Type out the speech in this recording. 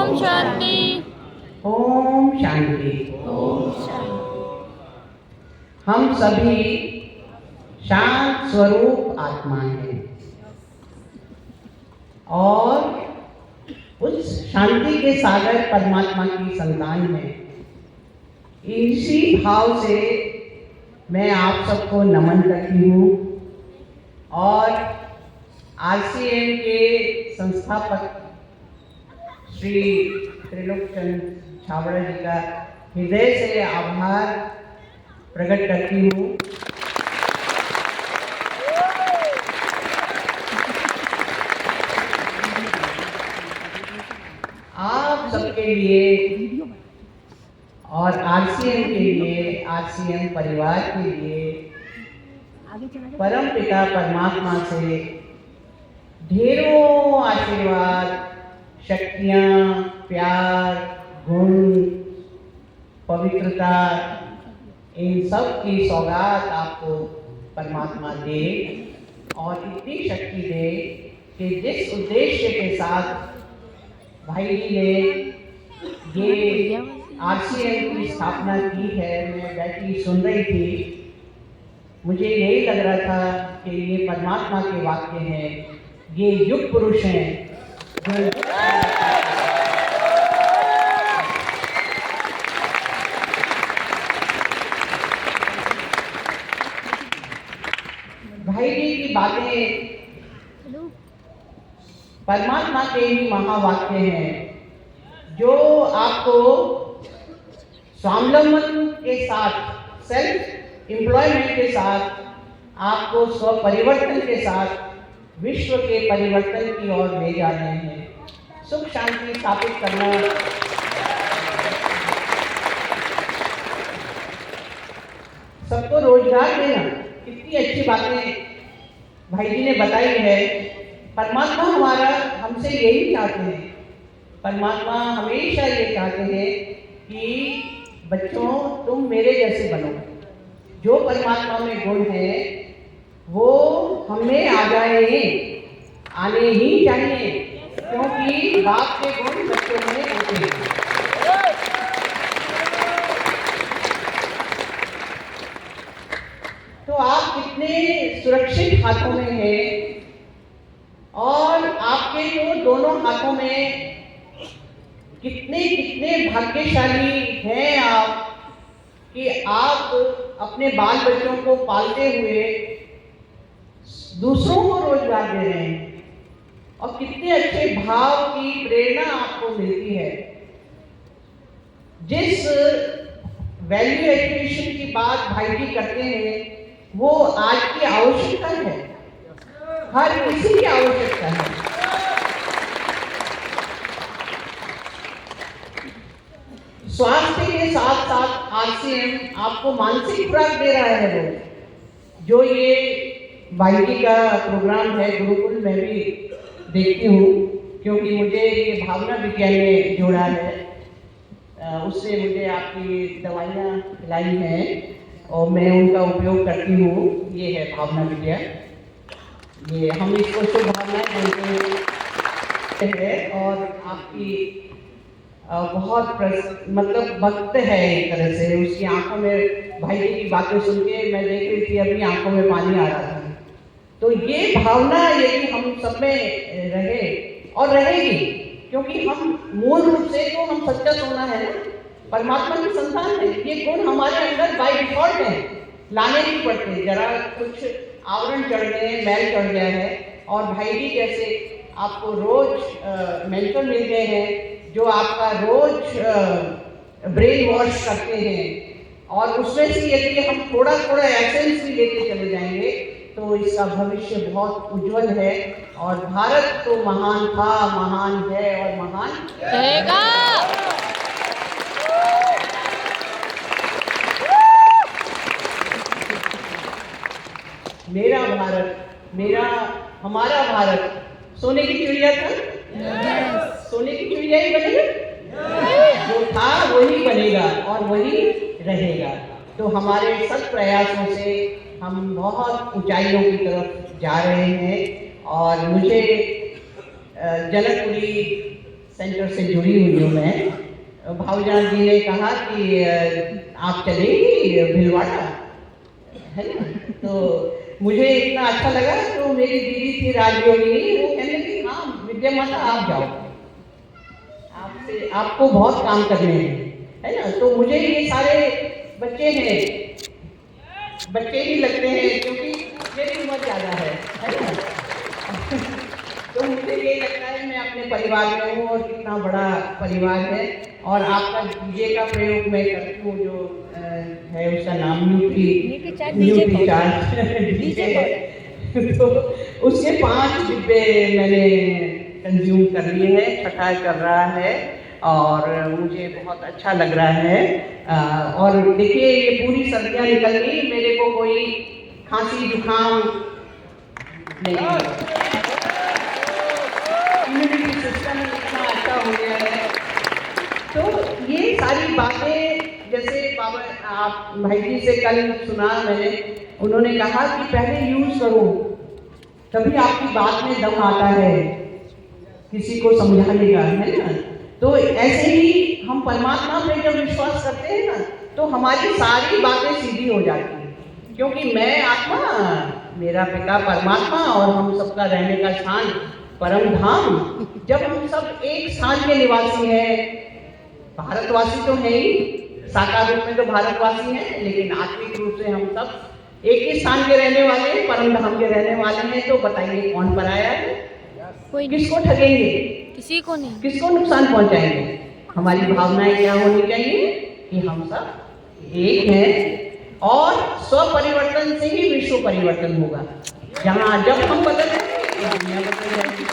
ओम शांति। ओम शांति। ओम शांति। हम सभी शांत स्वरूप आत्मा हैं और उस शांति के सागर परमात्मा की संतान हैं। इसी भाव से मैं आप सबको नमन करती हूँ और आरसीएम के संस्थापक श्री त्रिलोकचंद छाबड़ा जी का हृदय से आभार प्रकट करती हूँ। आप सबके लिए और आरसीएम के लिए, आरसीएम परिवार के लिए परम पिता परमात्मा से ढेरों आशीर्वाद, शक्तियाँ, प्यार, गुण, पवित्रता, इन सब की सौगात आपको परमात्मा दे और इतनी शक्ति दे कि जिस उद्देश्य के साथ भाई जी ने ये आरसीएम की स्थापना की है, मैं बैठी सुन रही थी, मुझे यही लग रहा था कि ये परमात्मा के वाक्य हैं, ये युग पुरुष हैं जो भाई जी की बातें परमात्मा के ही महावाक्य हैं जो आपको स्वावलंबन के साथ, सेल्फ एम्प्लॉयमेंट के साथ, आपको स्व परिवर्तन के साथ विश्व के परिवर्तन की ओर ले जा रहे हैं। सुख शांति स्थापित करना, सबको रोजगार देना, कितनी अच्छी बातें भाई जी ने बताई है। परमात्मा हमारा हमसे यही चाहते हैं। परमात्मा हमेशा ये चाहते हैं कि बच्चों तुम मेरे जैसे बनो। जो परमात्मा में गुण है वो हमें आ जाए, आने ही चाहिए, क्योंकि बाप के गुण बच्चों में होते हैं। तो आप कितने सुरक्षित हाथों में हैं और आपके जो दोनों हाथों में कितने कितने भाग्यशाली हैं आप कि आप अपने बाल बच्चों को पालते हुए दूसरों को रोजगार दे रहे हैं और कितने अच्छे भाव की प्रेरणा आपको मिलती है। जिस वैल्यू एजुकेशन की बात भाई जी करते हैं वो आज की आवश्यकता है, हर किसी की आवश्यकता है। स्वास्थ्य के साथ साथ आरसीएम आपको मानसिक खुराक दे रहा है। वो जो ये भाई जी का प्रोग्राम है गुरुकुल, मैं भी देखती हूँ क्योंकि मुझे ये भावना विज्ञान में जोड़ा है। उससे मुझे आपकी दवाइयाँ खिलाई हैं और मैं उनका उपयोग करती हूँ। ये है भावना विज्ञान, ये हम इसको शुभ भावनाएं बोलते हैं और आपकी बहुत मतलब वक्त है एक तरह से। उसकी आंखों में भाई जी की बातें सुन के मैं देख रही थी, अभी आंखों में पानी आ रहा था। तो ये भावना यदि हम सब में रहे और रहेगी, क्योंकि हम मूल रूप से तो हम सच्चा सोना है ना, परमात्मा की संतान है। ये गुण हमारे अंदर बाय डिफॉल्ट है, लाने नहीं पड़ते। जरा कुछ आवरण चढ़ गए, मैल चढ़ गया है और भाई जी जैसे आपको रोज मेंटर मिल गए हैं जो आपका रोज ब्रेन वॉश करते हैं और उसमें से यदि हम थोड़ा थोड़ा एसेंस भी लेते चले जाएंगे तो इसका भविष्य बहुत उज्जवल है। और भारत तो महान था, महान है और महान रहेगा। मेरा भारत, हमारा भारत सोने की चिड़िया था। सोने की चिड़िया ही बनेगा, जो था वही बनेगा और वही रहेगा। तो हमारे सब प्रयासों से हम बहुत ऊंचाइयों की तरफ जा रहे हैं और मुझे जनकपुरी सेंटर से जुड़ी हुई हूँ मैं। भावजान जी ने कहा कि आप चलेंगी भिलवाड़ा, है ना? तो मुझे इतना अच्छा लगा। तो मेरी दीदी थी राजयोगिनी, वो कहने लगी हाँ विद्या माता आप जाओ, आपसे आपको बहुत काम करने हैं, है ना? तो मुझे ये सारे बच्चे हैं, बच्चे ही लगते हैं क्योंकि मेरी उम्र ज़्यादा है ना? तो मुझे ये लगता है मैं अपने परिवार में हूँ और कितना बड़ा परिवार है। और आपका डीजे का प्रयोग मैं करती हूँ, जो है उसका नाम न्यूट्री चार्ज डीजे है। तो उसके 5 डिब्बे मैंने कंज्यूम कर लिए हैं, छठा कर रहा है और मुझे बहुत अच्छा लग रहा है। और देखिए ये पूरी सर्दियाँ निकल गई, मेरे को कोई खांसी जुकाम नहीं है, इम्यूनिटी सिस्टम इतना अच्छा हो गया है। तो ये सारी बातें, जैसे बाबा आप भाई जी से कल सुना मैंने, उन्होंने कहा कि पहले यूज करो तभी आपकी बात में दम आता है किसी को समझाने का, है ना? तो ऐसे ही हम परमात्मा पे जब विश्वास करते हैं ना तो हमारी सारी बातें सीधी हो जाती हैं, क्योंकि मैं आत्मा, मेरा पिता परमात्मा और हम सबका रहने का स्थान परम धाम। जब हम सब एक स्थान के निवासी हैं, भारतवासी तो है ही, साकार रूप में तो भारतवासी हैं, लेकिन आत्मिक रूप से हम सब एक ही स्थान के रहने वाले हैं, परम धाम के रहने वाले हैं। तो बताइए कौन पराया है? किसको ठगेंगे? किसी को नहीं, किसको नुकसान पहुंचाएंगे? हमारी भावनाएं क्या होनी चाहिए कि हम सब एक हैं और स्व परिवर्तन से ही विश्व परिवर्तन होगा। जहाँ जब हम बदल जाएंगे दुनिया बदल जाएगी।